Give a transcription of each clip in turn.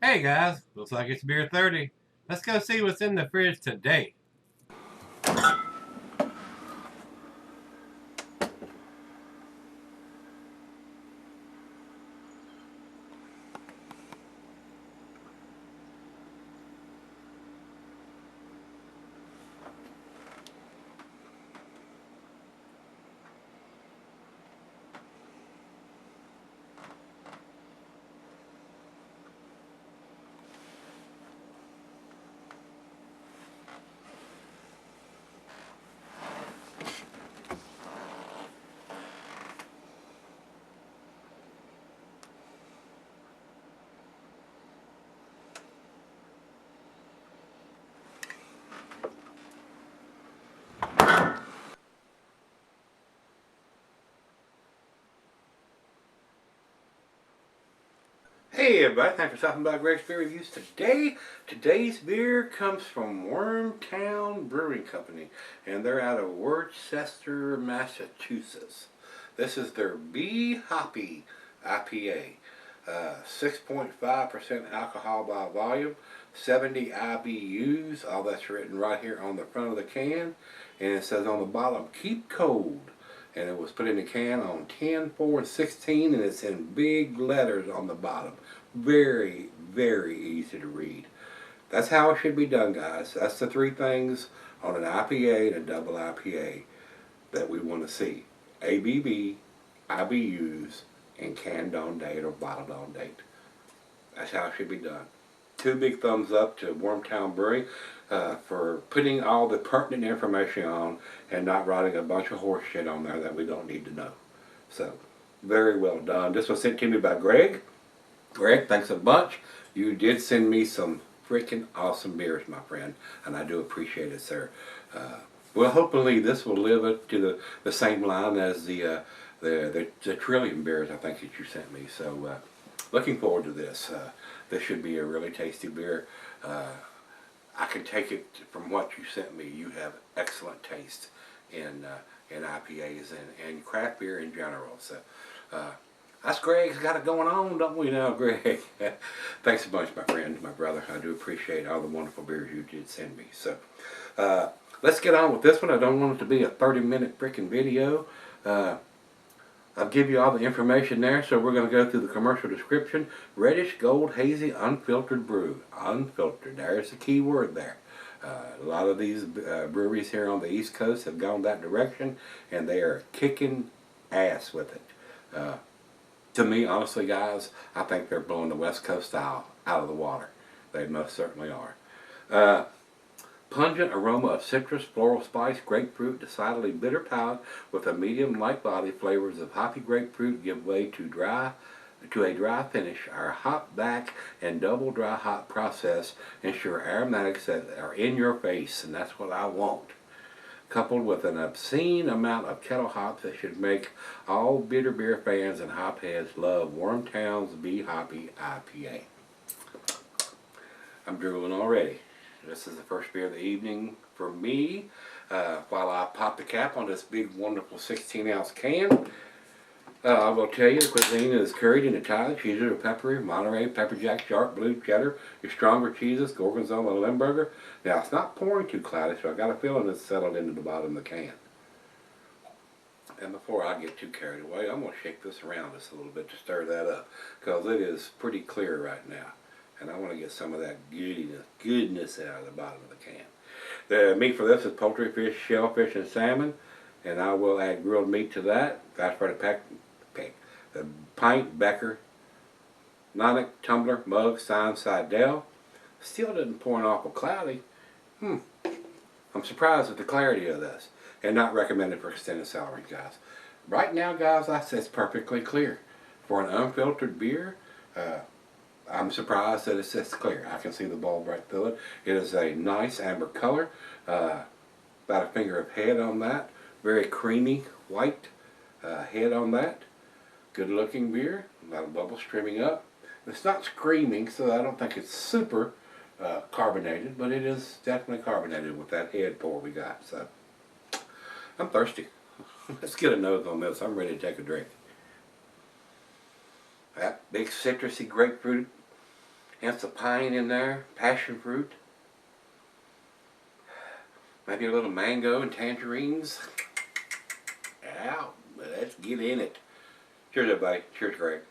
Hey guys, looks like it's beer 30. Let's go see what's in the fridge today. Hey everybody, thanks for stopping by Gregsbeerreviews today. Today's beer comes from Wormtown Brewing Company, and they're out of Worcester, Massachusetts. This is their Hoppy IPA. 6.5% alcohol by volume, 70 IBUs, all that's written right here on the front of the can. And it says on the bottom, keep cold. And it was put in the can on 10/4/16, and it's in big letters on the bottom. Very, very easy to read. That's how it should be done, guys. That's the three things on an IPA and a double IPA that we want to see. ABV, IBUs, and canned on date or bottled on date. That's how it should be done. Two big thumbs up to Wormtown Brewery for putting all the pertinent information on and not writing a bunch of horse shit on there that we don't need to know. So, very well done. This was sent to me by Greg. Greg, thanks a bunch. You did send me some freaking awesome beers, my friend, and I do appreciate it, sir. Well, hopefully this will live up to the same line as the Trillium beers I think that you sent me. So, looking forward to this. This should be a really tasty beer. I can take it from what you sent me. You have excellent taste in IPAs and craft beer in general. So us Greg's got it going on, don't we now, Greg? Thanks a bunch, my friend, my brother. I do appreciate all the wonderful beers you did send me. So let's get on with this one. I don't want it to be a 30-minute freaking video. I'll give you all the information there, so we're going to go through the commercial description. Reddish, gold, hazy, unfiltered brew. Unfiltered, there's the key word there. A lot of these breweries here on the East Coast have gone that direction, and they are kicking ass with it. To me, honestly, guys, I think they're blowing the West Coast style out of the water. They most certainly are. Pungent aroma of citrus, floral spice, grapefruit, decidedly bitter palate with a medium light body. Flavors of hoppy grapefruit give way to a dry finish. Our hop back and double dry hop process ensure aromatics that are in your face, and that's what I want. Coupled with an obscene amount of kettle hops that should make all bitter beer fans and hopheads love Wormtown's Hoppy IPA. I'm drooling already. This is the first beer of the evening for me. While I pop the cap on this big, wonderful 16-ounce can, I will tell you the cuisine is curried in Italian cheeses are peppery, Monterey, pepper jack, sharp blue, cheddar, your stronger cheeses, gorgonzola, and Limburger. Now, it's not pouring too cloudy, so I got a feeling it's settled into the bottom of the can. And before I get too carried away, I'm going to shake this around just a little bit to stir that up, because it is pretty clear right now. And I want to get some of that goodness out of the bottom of the can. The meat for this is poultry, fish, shellfish, and salmon. And I will add grilled meat to that. That's for the pint, becker, nonic, tumbler, mug, sign, Sidell. Still doesn't pour an awful cloudy. I'm surprised at the clarity of this. And not recommended for extended celery, guys. Right now, guys, I say it's perfectly clear. For an unfiltered beer, I'm surprised that it's this clear. I can see the bulb right through it. It is a nice amber color. About a finger of head on that. Very creamy white head on that. Good looking beer. A lot of bubbles streaming up. It's not screaming, so I don't think it's super carbonated, but it is definitely carbonated with that head pour we got. So I'm thirsty. Let's get a nose on this. I'm ready to take a drink. That big citrusy grapefruit Hints of pine in there, passion fruit. Maybe a little mango and tangerines. Yeah, let's get in it. Cheers, everybody. Cheers, Greg.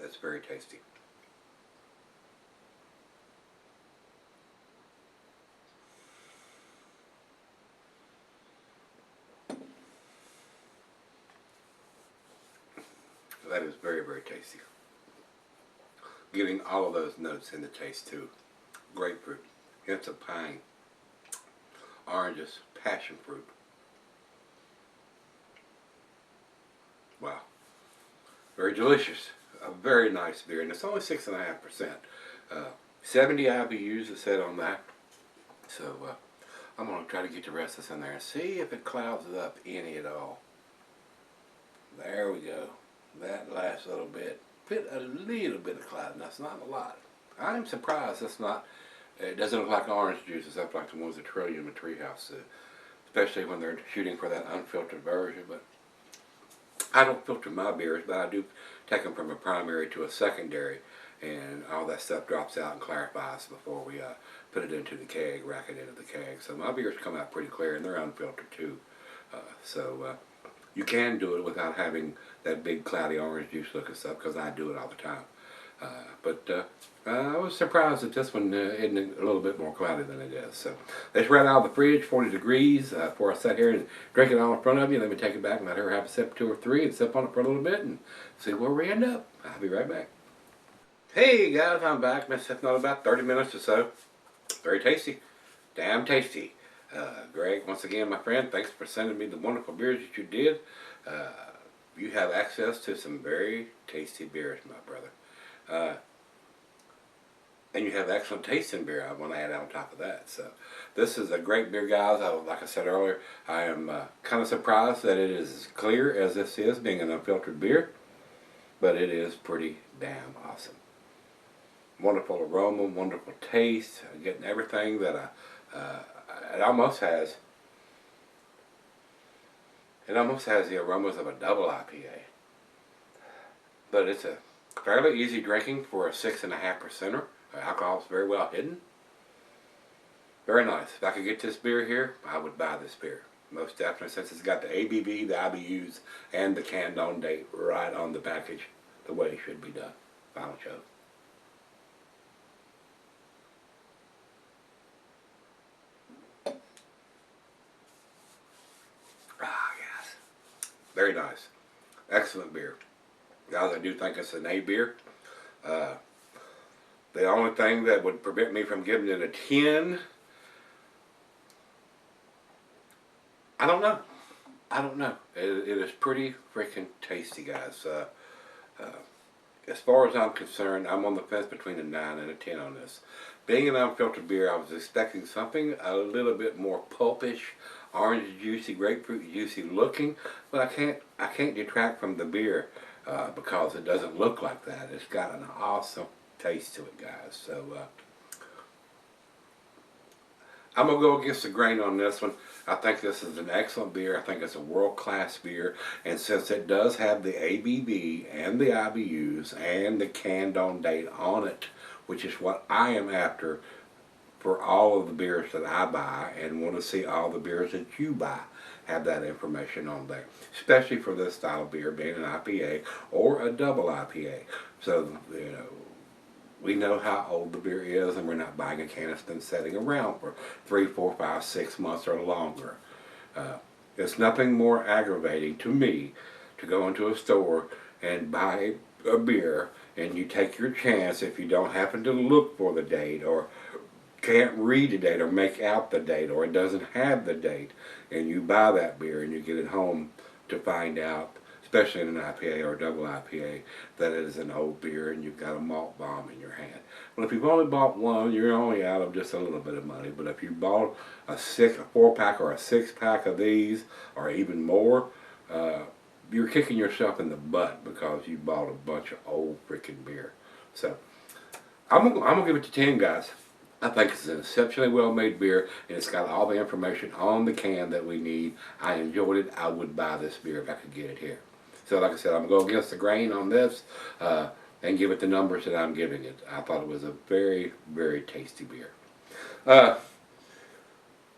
That's very tasty. That is very, very tasty. Getting all of those notes in the taste too. Grapefruit, hints of pine, oranges, passion fruit. Wow. Very delicious. A very nice beer, and it's only 6.5%. 70 IBUs it said on that. So I'm going to try to get the rest of this in there and see if it clouds it up any at all. There we go. That last little bit. Fit a little bit of cloudiness, not a lot. I'm surprised it's not, it doesn't look like orange juice except like the ones that Trillium and Treehouse do. Especially when they're shooting for that unfiltered version. But I don't filter my beers, but I do take them from a primary to a secondary, and all that stuff drops out and clarifies before we put it into the keg, rack it into the keg. So my beers come out pretty clear, and they're unfiltered too. You can do it without having that big cloudy orange juice looking stuff, because I do it all the time. I was surprised that this one isn't a little bit more cloudy than it is. So let's right out of the fridge, 40 degrees, before I sit here and drink it all in front of you. Let me take it back and let her have a sip, 2 or 3, and sip on it for a little bit and see where we end up. I'll be right back. Hey guys, I'm back. Been sitting on about 30 minutes or so. Very tasty. Damn tasty. Greg, once again, my friend, thanks for sending me the wonderful beers that you did. You have access to some very tasty beers, my brother. And you have excellent taste in beer, I want to add on top of that. So this is a great beer, guys. Like I said earlier, I am kind of surprised that it is as clear as this is, being an unfiltered beer. But it is pretty damn awesome. Wonderful aroma, wonderful taste, getting everything that it almost has the aromas of a double IPA. But it's a fairly easy drinking for a 6.5%er. Alcohol is very well hidden. Very nice. If I could get this beer here, I would buy this beer. Most definitely, since it's got the ABV, the IBUs, and the canned on date right on the package, the way it should be done. Final show. Ah, yes. Very nice. Excellent beer. Guys, I do think it's an A beer. The only thing that would prevent me from giving it a 10, I don't know. It is pretty freaking tasty, guys. As far as I'm concerned, I'm on the fence between a 9 and a 10 on this. Being an unfiltered beer, I was expecting something a little bit more pulpish, orange juicy, grapefruit juicy looking, but I can't detract from the beer because it doesn't look like that. It's got an awesome taste to it, guys. So I'm going to go against the grain on this one. I think this is an excellent beer. I think it's a world-class beer. And since it does have the ABV and the IBUs and the canned on date on it, which is what I am after for all of the beers that I buy, and want to see all the beers that you buy have that information on there. Especially for this style of beer being an IPA or a double IPA. So, you know, we know how old the beer is, and we're not buying a can that's been sitting around for 3, 4, 5, 6 months or longer. It's nothing more aggravating to me to go into a store and buy a beer, and you take your chance if you don't happen to look for the date, or can't read the date, or make out the date, or it doesn't have the date, and you buy that beer and you get it home to find out, especially in an IPA or a double IPA, that it is an old beer and you've got a malt bomb in your hand. Well, if you've only bought one, you're only out of just a little bit of money. But if you bought a 4-pack or a 6-pack of these, or even more, you're kicking yourself in the butt because you bought a bunch of old freaking beer. So I'm gonna give it to 10, guys. I think it's an exceptionally well-made beer, and it's got all the information on the can that we need. I enjoyed it. I would buy this beer if I could get it here. So like I said, I'm going to go against the grain on this and give it the numbers that I'm giving it. I thought it was a very, very tasty beer.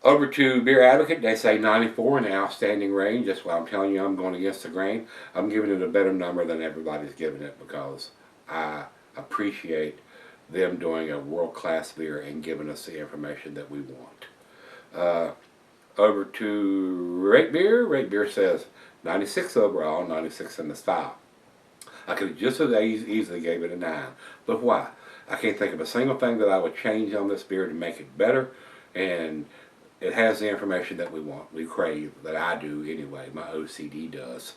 Over to Beer Advocate, they say 94 in the outstanding range. That's why I'm telling you I'm going against the grain. I'm giving it a better number than everybody's giving it because I appreciate them doing a world-class beer and giving us the information that we want. Over to Rate Beer. Rate Beer says 96 overall, 96 in the style. I could have just as easily gave it a 9. But why? I can't think of a single thing that I would change on this beer to make it better. And it has the information that we want, we crave, that I do anyway. My OCD does.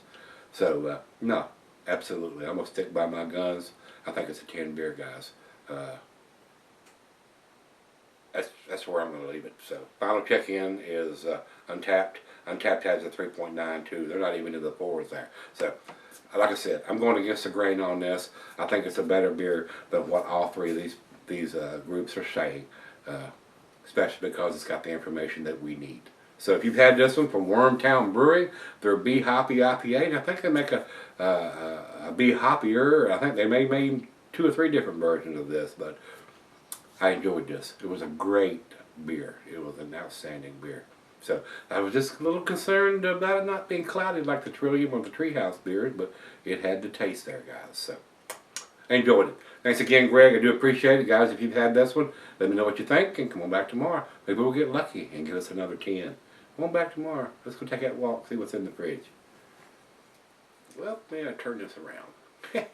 So, no, absolutely. I'm going to stick by my guns. I think it's a 10 beer, guys. That's where I'm going to leave it. So, final check-in is Untapped. Untapped has a 3.92. They're not even in the 4s there. So, like I said, I'm going against the grain on this. I think it's a better beer than what all three of these groups are saying. Especially because it's got the information that we need. So if you've had this one from Wormtown Brewery, their Hoppy IPA, and I think they make a Hoppier. I think they made 2 or 3 different versions of this, but I enjoyed this. It was a great beer. It was an outstanding beer. So I was just a little concerned about it not being clouded like the Trillium or the Treehouse beers, but it had the taste there, guys. So I enjoyed it. Thanks again, Greg. I do appreciate it, guys. If you've had this one, let me know what you think, and come on back tomorrow. Maybe we'll get lucky and give us another 10. Come on back tomorrow. Let's go take that walk, see what's in the fridge. Well, man, I turned this around.